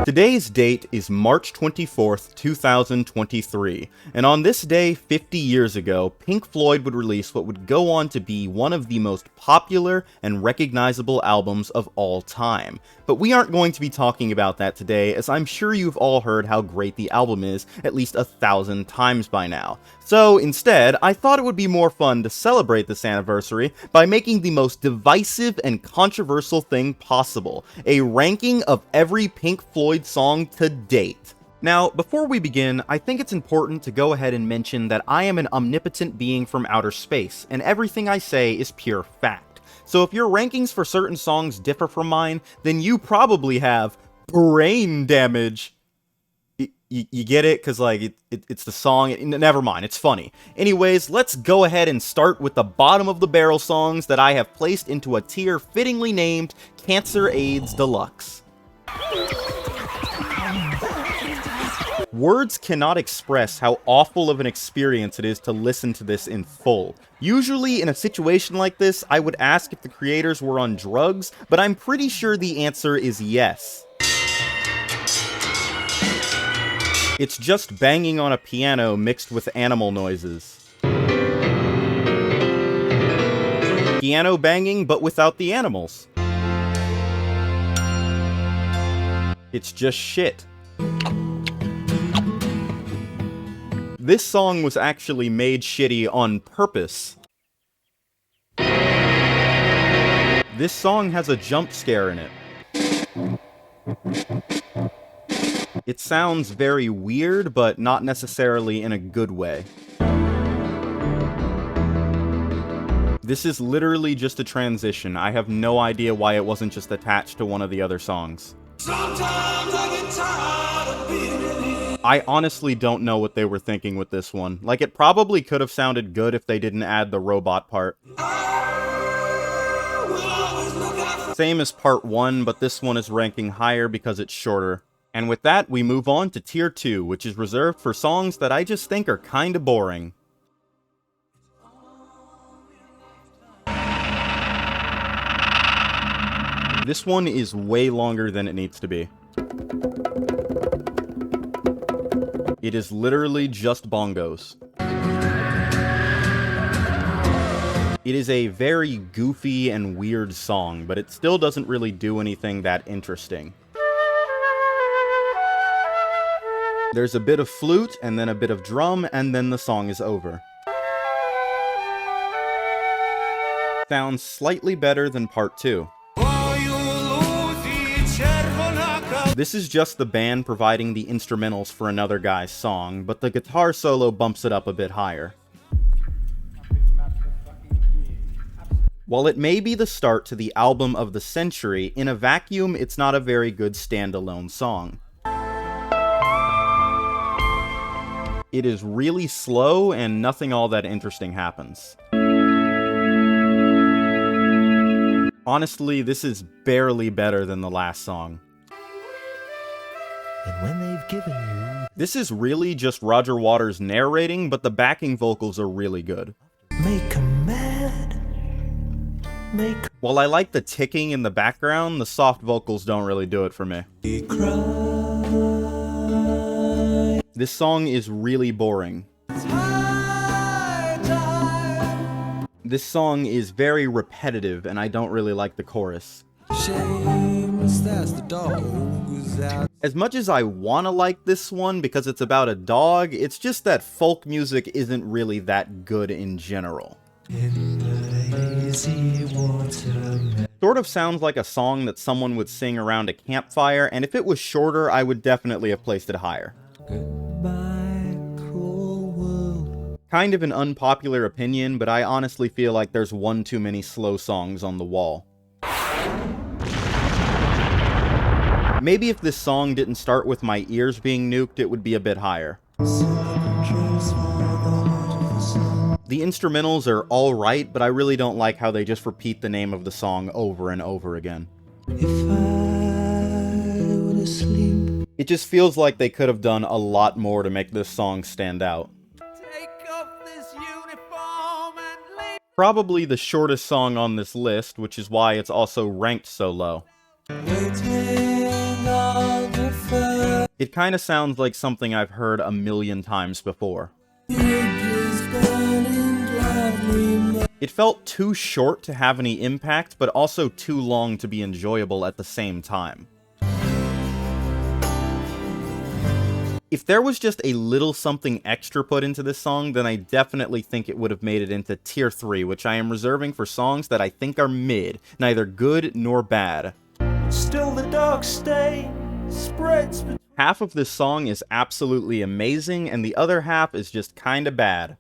Today's date is March 24th, 2023, and on this day 50 years ago, Pink Floyd would release what would go on to be one of the most popular and recognizable albums of all time. But we aren't going to be talking about that today, as I'm sure you've all heard how great the album is at least 1,000 times by now. So instead, I thought it would be more fun to celebrate this anniversary by making the most divisive and controversial thing possible, a ranking of every Pink Floyd song to date. Now, before we begin, I think it's important to go ahead and mention that I am an omnipotent being from outer space, and everything I say is pure fact. So if your rankings for certain songs differ from mine, then you probably have brain damage. You get it? Because, like, it's the song. Never mind, it's funny. Anyways, let's go ahead and start with the bottom of the barrel songs that I have placed into a tier fittingly named Cancer AIDS Deluxe. Words cannot express how awful of an experience it is to listen to this in full. Usually, in a situation like this, I would ask if the creators were on drugs, but I'm pretty sure the answer is yes. It's just banging on a piano mixed with animal noises. Piano banging, but without the animals. It's just shit. This song was actually made shitty on purpose. This song has a jump scare in it. It sounds very weird, but not necessarily in a good way. This is literally just a transition. I have no idea why it wasn't just attached to one of the other songs. I honestly don't know what they were thinking with this one. Like, it probably could have sounded good if they didn't add the robot part. Same as part 1, but this one is ranking higher because it's shorter. And with that, we move on to tier 2, which is reserved for songs that I just think are kinda boring. This one is way longer than it needs to be. It is literally just bongos. It is a very goofy and weird song, but it still doesn't really do anything that interesting. There's a bit of flute, and then a bit of drum, and then the song is over. Sounds slightly better than part 2. This is just the band providing the instrumentals for another guy's song, but the guitar solo bumps it up a bit higher. While it may be the start to the album of the century, in a vacuum, it's not a very good standalone song. It is really slow, and nothing all that interesting happens. Honestly, this is barely better than the last song. And when they've given you... This is really just Roger Waters narrating, but the backing vocals are really good. Make 'em mad. While I like the ticking in the background, the soft vocals don't really do it for me. This song is really boring. This song is very repetitive, and I don't really like the chorus. As much as I wanna like this one because it's about a dog, it's just that folk music isn't really that good in general. Sort of sounds like a song that someone would sing around a campfire, and if it was shorter, I would definitely have placed it higher. Kind of an unpopular opinion, but I honestly feel like there's one too many slow songs on the wall. Maybe if this song didn't start with my ears being nuked, it would be a bit higher. The instrumentals are alright, but I really don't like how they just repeat the name of the song over and over again. It just feels like they could have done a lot more to make this song stand out. Probably the shortest song on this list, which is why it's also ranked so low. It kinda sounds like something I've heard a million times before. It felt too short to have any impact, but also too long to be enjoyable at the same time. If there was just a little something extra put into this song, then I definitely think it would have made it into tier 3, which I am reserving for songs that I think are mid, neither good nor bad. Still the dark stain spreads. Half of this song is absolutely amazing, and the other half is just kinda bad.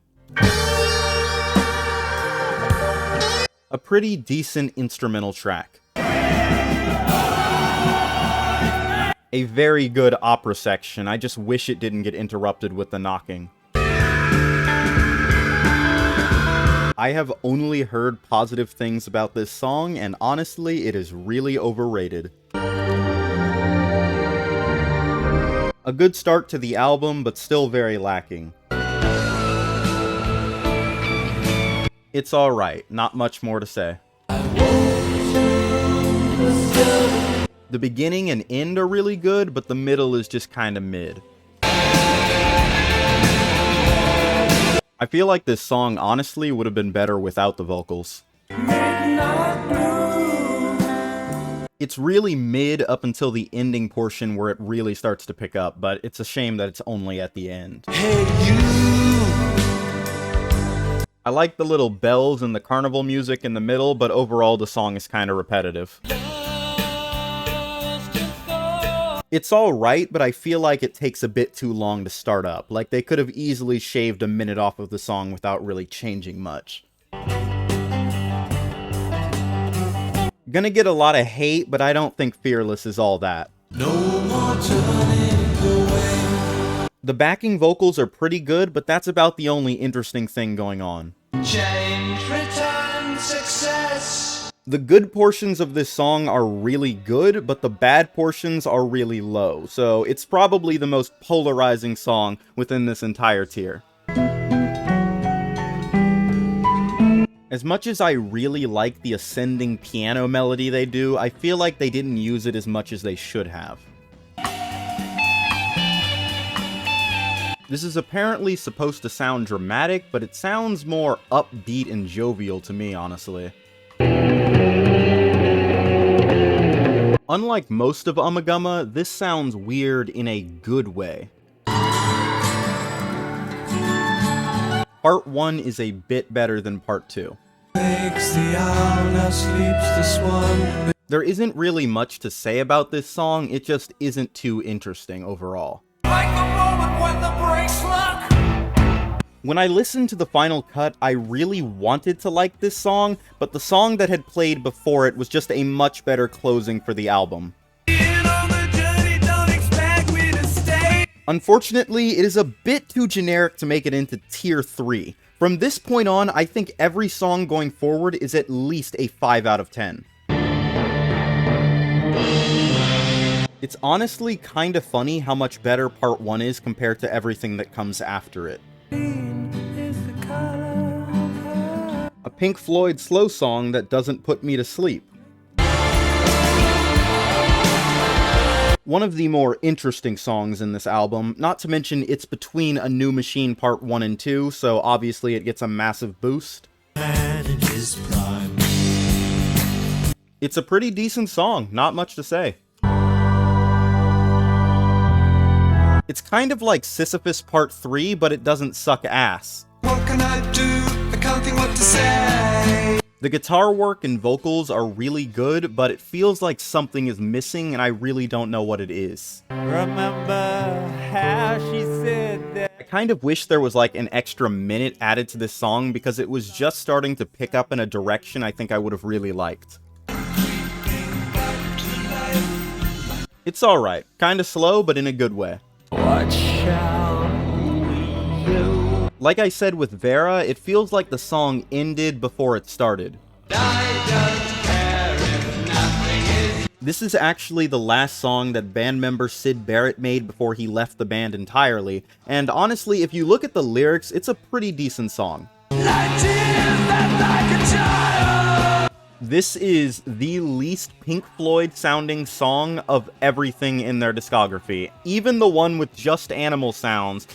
A pretty decent instrumental track. A very good opera section. I just wish it didn't get interrupted with the knocking. I have only heard positive things about this song, and honestly, it is really overrated. A good start to the album, but still very lacking. It's alright, not much more to say. The beginning and end are really good, but the middle is just kinda mid. I feel like this song honestly would have been better without the vocals. It's really mid up until the ending portion where it really starts to pick up, but it's a shame that it's only at the end. Hey, you. I like the little bells and the carnival music in the middle, but overall the song is kinda repetitive. It's alright, but I feel like it takes a bit too long to start up. Like, they could have easily shaved a minute off of the song without really changing much. Gonna get a lot of hate, but I don't think Fearless is all that. No more turning away. The backing vocals are pretty good, but that's about the only interesting thing going on. Change, return, success. The good portions of this song are really good, but the bad portions are really low, so it's probably the most polarizing song within this entire tier. As much as I really like the ascending piano melody they do, I feel like they didn't use it as much as they should have. This is apparently supposed to sound dramatic, but it sounds more upbeat and jovial to me, honestly. Unlike most of Ummagumma, this sounds weird in a good way. Part 1 is a bit better than Part 2. There isn't really much to say about this song, it just isn't too interesting overall. Like the moment when the brakes lock. When I listened to the final cut, I really wanted to like this song, but the song that had played before it was just a much better closing for the album. Unfortunately, it is a bit too generic to make it into tier 3. From this point on, I think every song going forward is at least a 5 out of 10. It's honestly kinda funny how much better Part 1 is compared to everything that comes after it. A Pink Floyd slow song that doesn't put me to sleep. One of the more interesting songs in this album, not to mention it's between A New Machine Part 1 and 2, so obviously it gets a massive boost. It's a pretty decent song, not much to say. It's kind of like Sisyphus Part 3, but it doesn't suck ass. What can I do? I can't think what to say. The guitar work and vocals are really good, but it feels like something is missing, and I really don't know what it is. Remember how she said that. I kind of wish there was like an extra minute added to this song, because it was just starting to pick up in a direction I think I would have really liked. It's alright. Kinda slow, but in a good way. What shall we do? Like I said with Vera, it feels like the song ended before it started. This is actually the last song that band member Syd Barrett made before he left the band entirely, and honestly, if you look at the lyrics, it's a pretty decent song. This is the least Pink Floyd sounding song of everything in their discography. Even the one with just animal sounds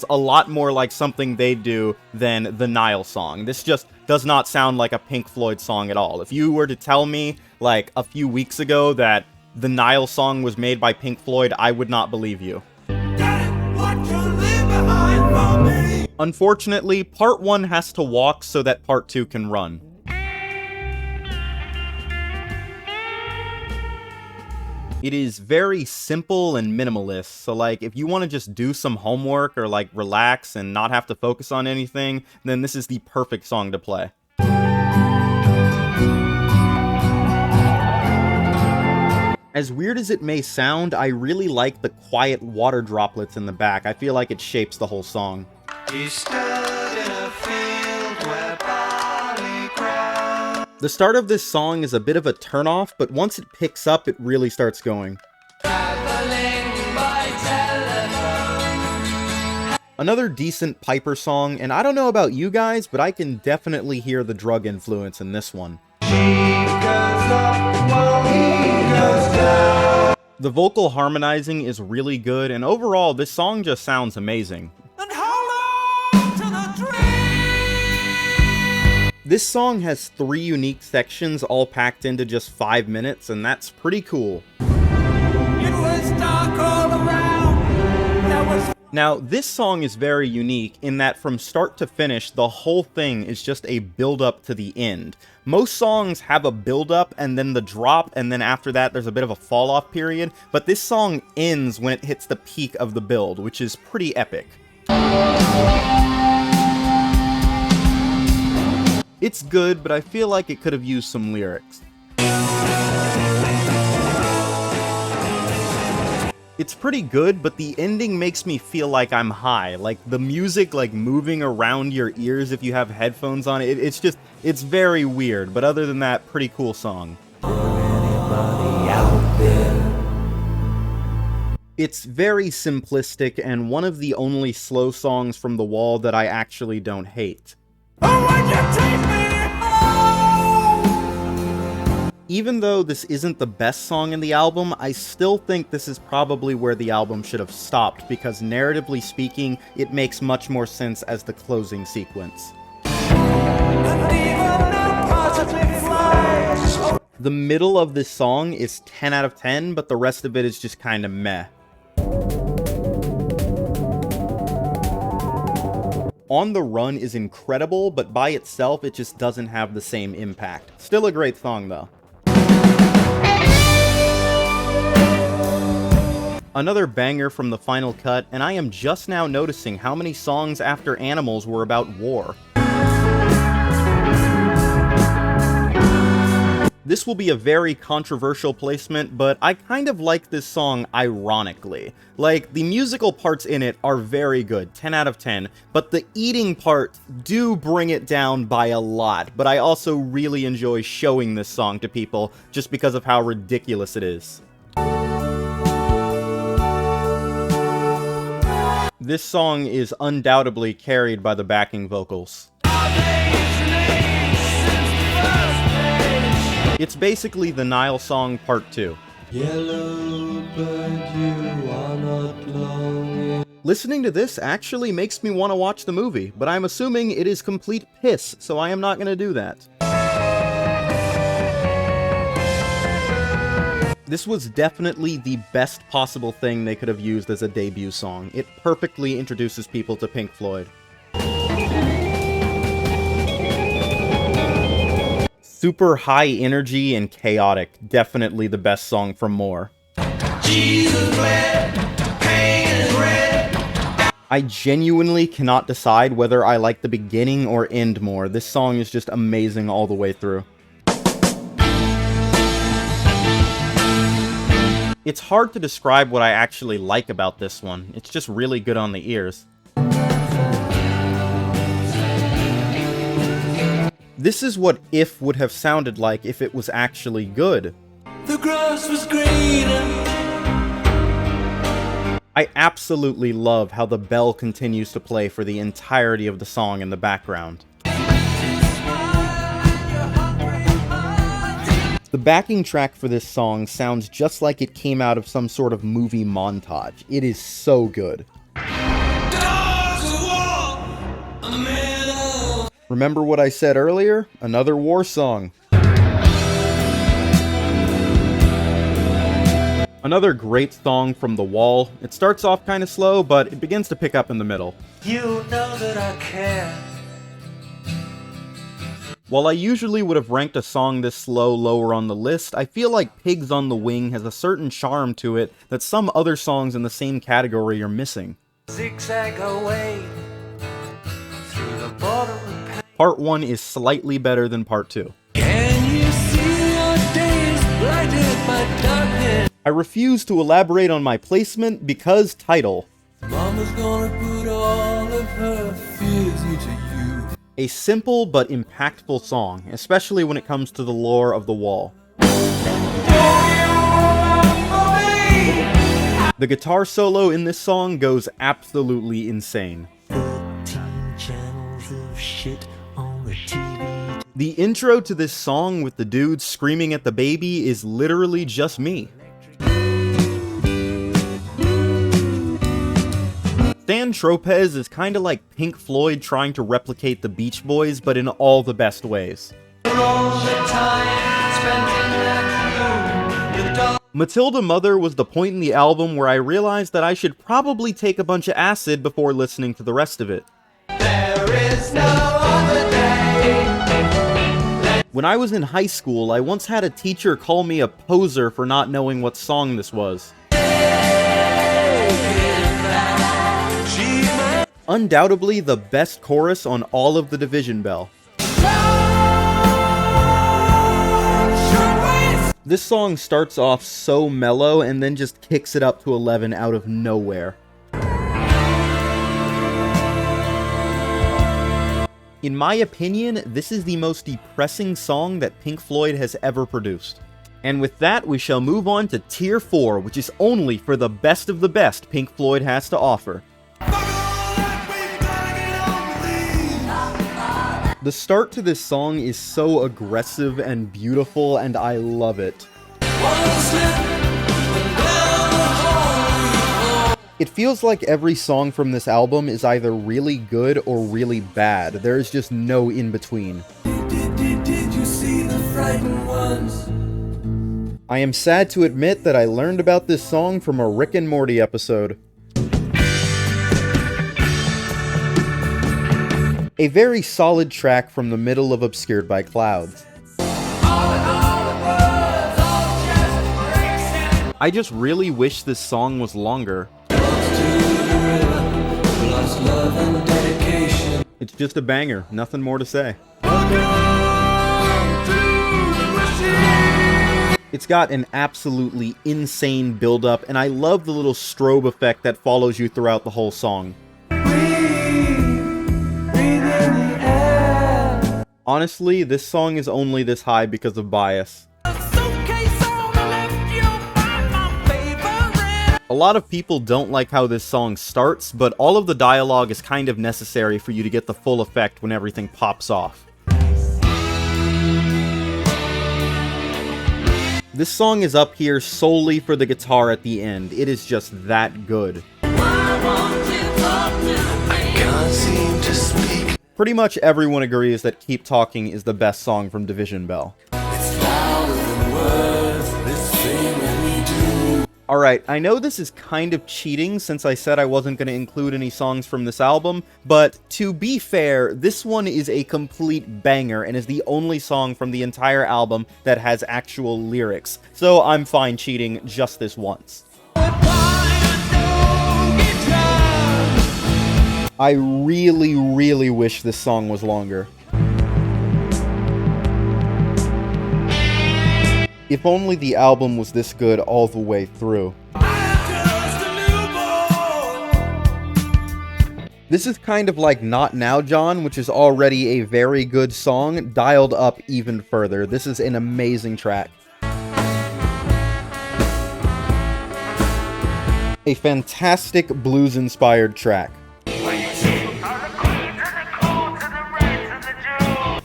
a lot more like something they'd do than the Nile song. This just does not sound like a Pink Floyd song at all. If you were to tell me, like, a few weeks ago that the Nile song was made by Pink Floyd, I would not believe you. Unfortunately, part 1 has to walk so that part 2 can run. It is very simple and minimalist, so like, if you want to just do some homework or like relax and not have to focus on anything, then this is the perfect song to play. As weird as it may sound, I really like the quiet water droplets in the back. I feel like it shapes the whole song. He stood in a field where barley grows. The start of this song is a bit of a turnoff, but once it picks up, it really starts going. Another decent Piper song, and I don't know about you guys, but I can definitely hear the drug influence in this one. The vocal harmonizing is really good, and overall, this song just sounds amazing. This song has 3 unique sections all packed into just 5 minutes, and that's pretty cool. Now, this song is very unique in that from start to finish, the whole thing is just a build-up to the end. Most songs have a build-up and then the drop, and then after that there's a bit of a fall-off period, but this song ends when it hits the peak of the build, which is pretty epic. It's good, but I feel like it could have used some lyrics. It's pretty good, but the ending makes me feel like I'm high. Like, the music, like, moving around your ears if you have headphones on, it's very weird, but other than that, pretty cool song. It's very simplistic, and one of the only slow songs from The Wall that I actually don't hate. Even though this isn't the best song in the album, I still think this is probably where the album should have stopped, because narratively speaking, it makes much more sense as the closing sequence. The middle of this song is 10 out of 10, but the rest of it is just kinda meh. On the Run is incredible, but by itself, it just doesn't have the same impact. Still a great song, though. Another banger from the final cut, and I am just now noticing how many songs after Animals were about war. This will be a very controversial placement, but I kind of like this song ironically. Like, the musical parts in it are very good, 10 out of 10, but the eating parts do bring it down by a lot, but I also really enjoy showing this song to people just because of how ridiculous it is. This song is undoubtedly carried by the backing vocals. It's basically the Nile song part 2. Yellow bird, you are not long. Listening to this actually makes me want to watch the movie, but I'm assuming it is complete piss, so I am not going to do that. This was definitely the best possible thing they could have used as a debut song. It perfectly introduces people to Pink Floyd. Super high energy and chaotic. Definitely the best song from More. Jesus bled, pain is red. I genuinely cannot decide whether I like the beginning or end more. This song is just amazing all the way through. It's hard to describe what I actually like about this one. It's just really good on the ears. This is what If would have sounded like if it was actually good. The grass was greener. I absolutely love how the bell continues to play for the entirety of the song in the background. The backing track for this song sounds just like it came out of some sort of movie montage. It is so good. Remember what I said earlier? Another war song. Another great song from The Wall. It starts off kind of slow, but it begins to pick up in the middle. You know that I care. While I usually would have ranked a song this slow lower on the list, I feel like Pigs on the Wing has a certain charm to it that some other songs in the same category are missing. Zigzag away through the border. Part 1 is slightly better than Part 2. Can you see your days blinded by darkness? I refuse to elaborate on my placement because title. Mama's gonna put all of her fears into you. A simple but impactful song, especially when it comes to the lore of The Wall. The guitar solo in this song goes absolutely insane. 13 channels of shit on the TV. The intro to this song with the dude screaming at the baby is literally just me. Stan Tropez is kinda like Pink Floyd trying to replicate the Beach Boys, but in all the best ways. Matilda Mother was the point in the album where I realized that I should probably take a bunch of acid before listening to the rest of it. There is no other day. When I was in high school, I once had a teacher call me a poser for not knowing what song this was. Undoubtedly the best chorus on all of the Division Bell. This song starts off so mellow and then just kicks it up to 11 out of nowhere. In my opinion, this is the most depressing song that Pink Floyd has ever produced. And with that, we shall move on to Tier 4, which is only for the best of the best Pink Floyd has to offer. The start to this song is so aggressive and beautiful, and I love it. It feels like every song from this album is either really good or really bad. There is just no in between. Did you see the frightened ones? I am sad to admit that I learned about this song from a Rick and Morty episode. A very solid track from the middle of Obscured by Clouds. I just really wish this song was longer. It's just a banger, nothing more to say. It's got an absolutely insane build-up, and I love the little strobe effect that follows you throughout the whole song. Honestly, this song is only this high because of bias. A lot of people don't like how this song starts, but all of the dialogue is kind of necessary for you to get the full effect when everything pops off. This song is up here solely for the guitar at the end. It is just that good. I can't seem to speak. Pretty much everyone agrees that Keep Talking is the best song from Division Bell. It's louder than words, this thing that we do. Alright, I know this is kind of cheating since I said I wasn't going to include any songs from this album, but to be fair, this one is a complete banger and is the only song from the entire album that has actual lyrics, so I'm fine cheating just this once. I really, really wish this song was longer. If only the album was this good all the way through. This is kind of like Not Now John, which is already a very good song, dialed up even further. This is an amazing track. A fantastic blues-inspired track.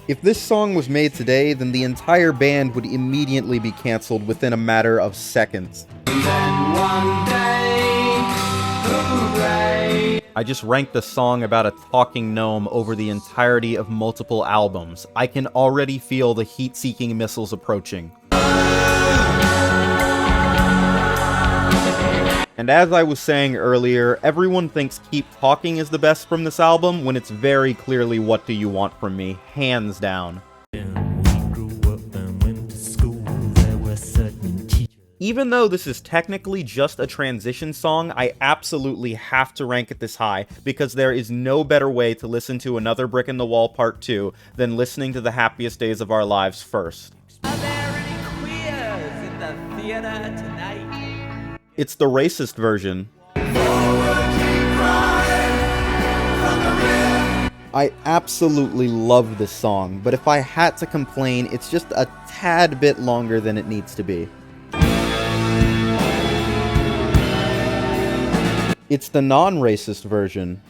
If this song was made today, then the entire band would immediately be cancelled within a matter of seconds. I just ranked a song about a talking gnome over the entirety of multiple albums. I can already feel the heat-seeking missiles approaching. And as I was saying earlier, everyone thinks Keep Talking is the best from this album, when it's very clearly What Do You Want From Me, hands down. Even though this is technically just a transition song, I absolutely have to rank it this high, because there is no better way to listen to Another Brick in the Wall Part 2 than listening to The Happiest Days of Our Lives first. Are there any queers in the theater tonight? It's the racist version. I absolutely love this song, but if I had to complain, it's just a tad bit longer than it needs to be. It's the non-racist version.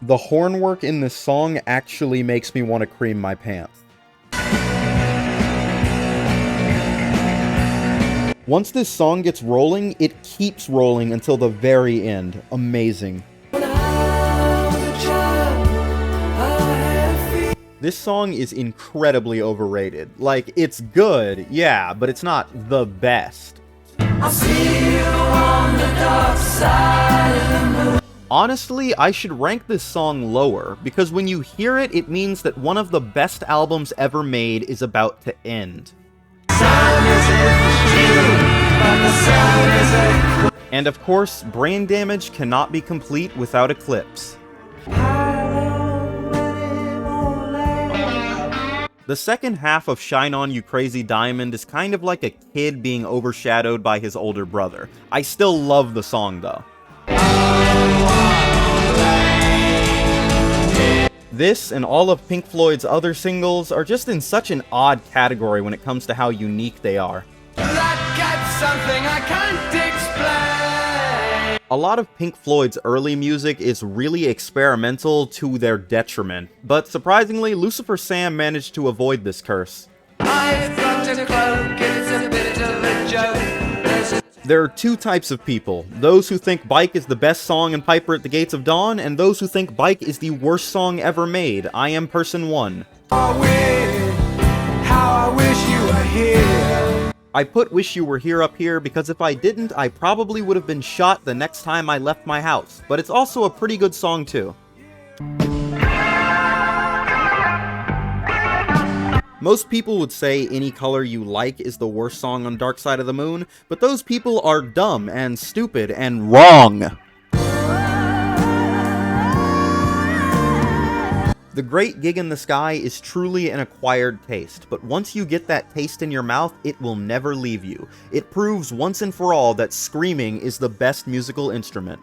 The horn work in this song actually makes me want to cream my pants. Once this song gets rolling, it keeps rolling until the very end. Amazing. This song is incredibly overrated. Like, it's good, yeah, but it's not the best. I'll see you on the dark side of the moon. Honestly, I should rank this song lower, because when you hear it, it means that one of the best albums ever made is about to end. And of course, Brain Damage cannot be complete without Eclipse. The second half of Shine On You Crazy Diamond is kind of like a kid being overshadowed by his older brother. I still love the song though. This and all of Pink Floyd's other singles are just in such an odd category when it comes to how unique they are. Something I can't explain. A lot of Pink Floyd's early music is really experimental to their detriment, but surprisingly, Lucifer Sam managed to avoid this curse. I've got a cloak, it's a bit of a joke. There are two types of people: those who think Bike is the best song in Piper at the Gates of Dawn, and those who think Bike is the worst song ever made. I am person one. How I wish you were here. I put Wish You Were Here up here because if I didn't, I probably would have been shot the next time I left my house, but it's also a pretty good song too. Most people would say Any Color You Like is the worst song on Dark Side of the Moon, but those people are dumb and stupid and wrong. The Great Gig in the Sky is truly an acquired taste, but once you get that taste in your mouth, it will never leave you. It proves once and for all that screaming is the best musical instrument.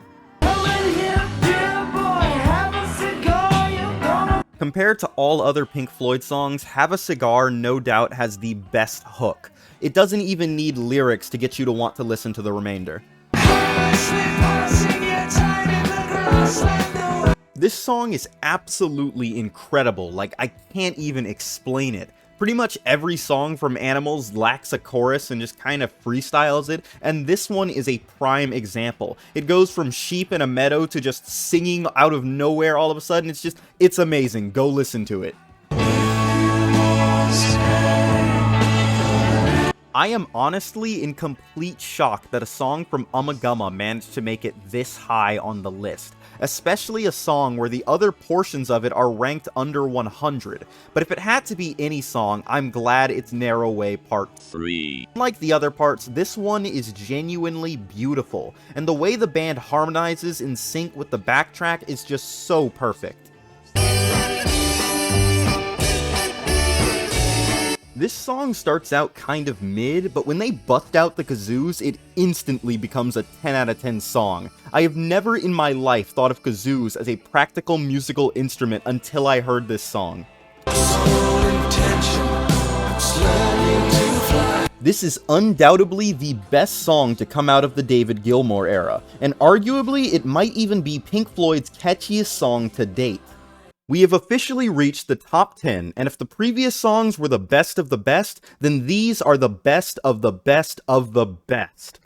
Compared to all other Pink Floyd songs, Have a Cigar no doubt has the best hook. It doesn't even need lyrics to get you to want to listen to the remainder. This song is absolutely incredible, like I can't even explain it. Pretty much every song from Animals lacks a chorus and just kind of freestyles it, and this one is a prime example. It goes from sheep in a meadow to just singing out of nowhere all of a sudden. It's amazing. Go listen to it. I am honestly in complete shock that a song from Ummagumma managed to make it this high on the list, especially a song where the other portions of it are ranked under 100. But if it had to be any song, I'm glad it's Narrow Way Part 3. Unlike the other parts, this one is genuinely beautiful, and the way the band harmonizes in sync with the backtrack is just so perfect. This song starts out kind of mid, but when they bust out the kazoos, it instantly becomes a 10 out of 10 song. I have never in my life thought of kazoos as a practical musical instrument until I heard this song. This is undoubtedly the best song to come out of the David Gilmour era, and arguably it might even be Pink Floyd's catchiest song to date. We have officially reached the top 10, and if the previous songs were the best of the best, then these are the best of the best of the best.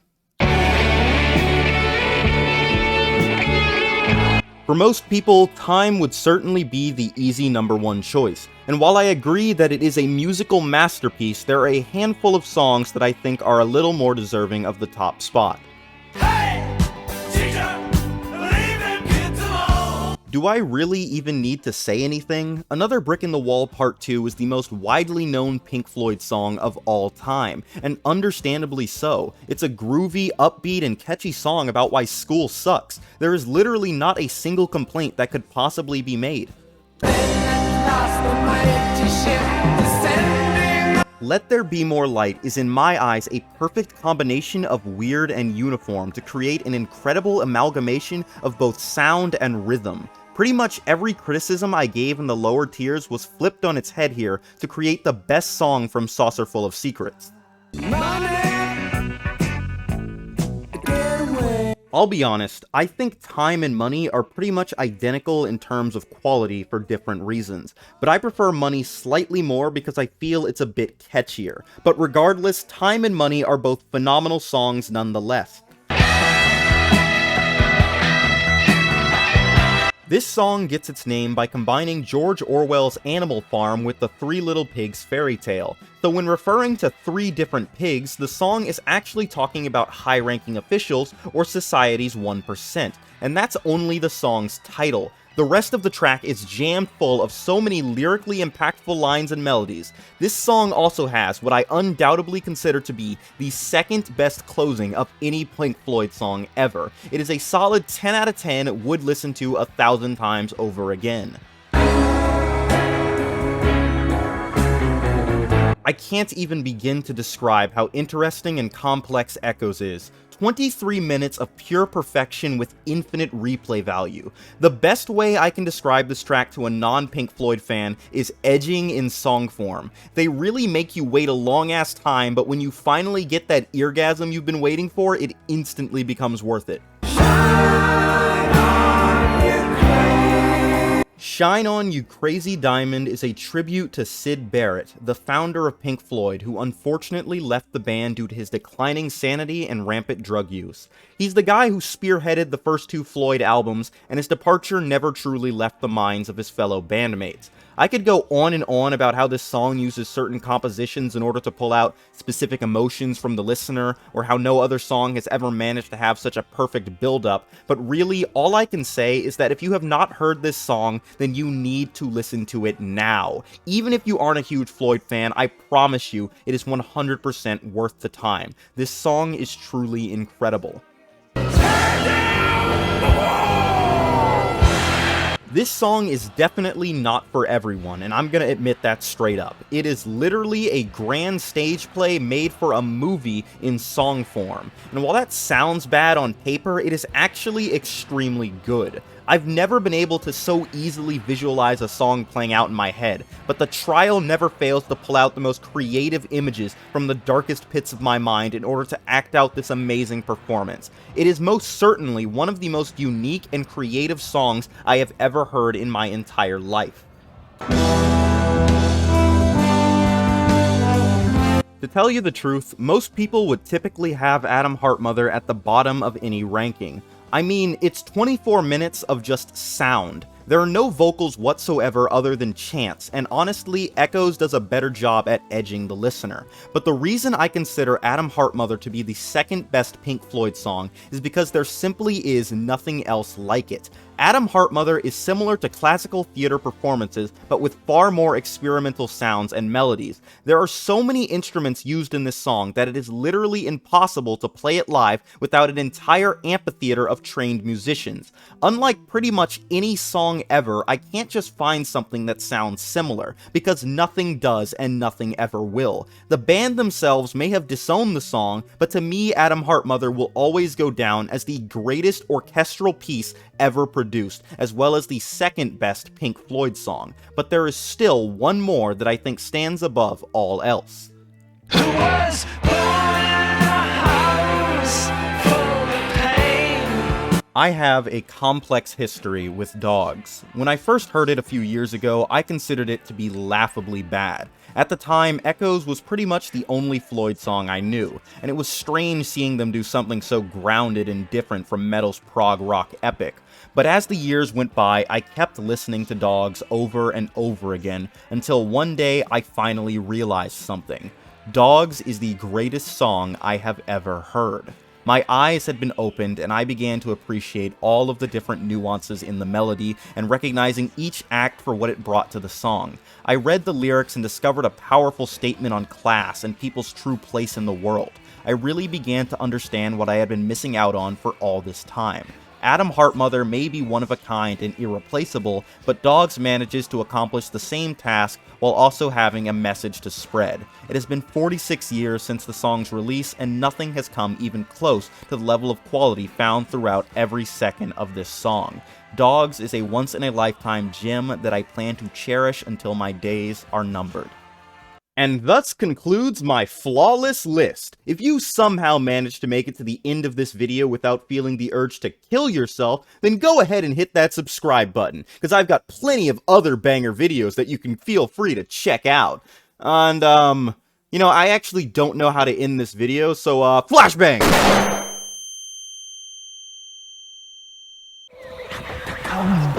For most people, Time would certainly be the easy number one choice, and while I agree that it is a musical masterpiece, there are a handful of songs that I think are a little more deserving of the top spot. Do I really even need to say anything? Another Brick in the Wall Part 2 is the most widely known Pink Floyd song of all time, and understandably so. It's a groovy, upbeat, and catchy song about why school sucks. There is literally not a single complaint that could possibly be made. Let There Be More Light is in my eyes a perfect combination of weird and uniform to create an incredible amalgamation of both sound and rhythm. Pretty much every criticism I gave in the lower tiers was flipped on its head here to create the best song from Saucerful of Secrets. I'll be honest, I think Time and Money are pretty much identical in terms of quality for different reasons, but I prefer Money slightly more because I feel it's a bit catchier. But regardless, Time and Money are both phenomenal songs nonetheless. This song gets its name by combining George Orwell's Animal Farm with the Three Little Pigs fairy tale. So when referring to three different pigs, the song is actually talking about high-ranking officials or society's 1%, and that's only the song's title. The rest of the track is jammed full of so many lyrically impactful lines and melodies. This song also has what I undoubtedly consider to be the second best closing of any Pink Floyd song ever. It is a solid 10 out of 10, would listen to 1,000 times over again. I can't even begin to describe how interesting and complex Echoes is. 23 minutes of pure perfection with infinite replay value. The best way I can describe this track to a non-Pink Floyd fan is edging in song form. They really make you wait a long ass time, but when you finally get that eargasm you've been waiting for, it instantly becomes worth it. Shine On You Crazy Diamond is a tribute to Syd Barrett, the founder of Pink Floyd, who unfortunately left the band due to his declining sanity and rampant drug use. He's the guy who spearheaded the first two Floyd albums, and his departure never truly left the minds of his fellow bandmates. I could go on and on about how this song uses certain compositions in order to pull out specific emotions from the listener, or how no other song has ever managed to have such a perfect build-up, but really, all I can say is that if you have not heard this song, then you need to listen to it now. Even if you aren't a huge Floyd fan, I promise you, it is 100% worth the time. This song is truly incredible. This song is definitely not for everyone, and I'm gonna admit that straight up. It is literally a grand stage play made for a movie in song form, and while that sounds bad on paper, it is actually extremely good. I've never been able to so easily visualize a song playing out in my head, but the trial never fails to pull out the most creative images from the darkest pits of my mind in order to act out this amazing performance. It is most certainly one of the most unique and creative songs I have ever heard in my entire life. To tell you the truth, most people would typically have Adam Hartmother at the bottom of any ranking. I mean, it's 24 minutes of just sound. There are no vocals whatsoever other than chants, and honestly, Echoes does a better job at edging the listener. But the reason I consider Adam Hartmother to be the second best Pink Floyd song is because there simply is nothing else like it. Adam Hartmother is similar to classical theater performances, but with far more experimental sounds and melodies. There are so many instruments used in this song that it is literally impossible to play it live without an entire amphitheater of trained musicians. Unlike pretty much any song ever, I can't just find something that sounds similar, because nothing does and nothing ever will. The band themselves may have disowned the song, but to me, Adam Hartmother will always go down as the greatest orchestral piece ever produced, as well as the second best Pink Floyd song. But there is still one more that I think stands above all else. Who was I have a complex history with dogs. When I first heard it a few years ago, I considered it to be laughably bad. At the time, Echoes was pretty much the only Floyd song I knew, and it was strange seeing them do something so grounded and different from metal's prog rock epic. But as the years went by, I kept listening to Dogs over and over again, until one day I finally realized something. Dogs is the greatest song I have ever heard. My eyes had been opened, and I began to appreciate all of the different nuances in the melody and recognizing each act for what it brought to the song. I read the lyrics and discovered a powerful statement on class and people's true place in the world. I really began to understand what I had been missing out on for all this time. Adam Heartmother may be one of a kind and irreplaceable, but Dogs manages to accomplish the same task while also having a message to spread. It has been 46 years since the song's release, and nothing has come even close to the level of quality found throughout every second of this song. Dogs is a once-in-a-lifetime gem that I plan to cherish until my days are numbered. And thus concludes my flawless list. If you somehow managed to make it to the end of this video without feeling the urge to kill yourself, then go ahead and hit that subscribe button, because I've got plenty of other banger videos that you can feel free to check out. And, I actually don't know how to end this video, so, flashbang! Coming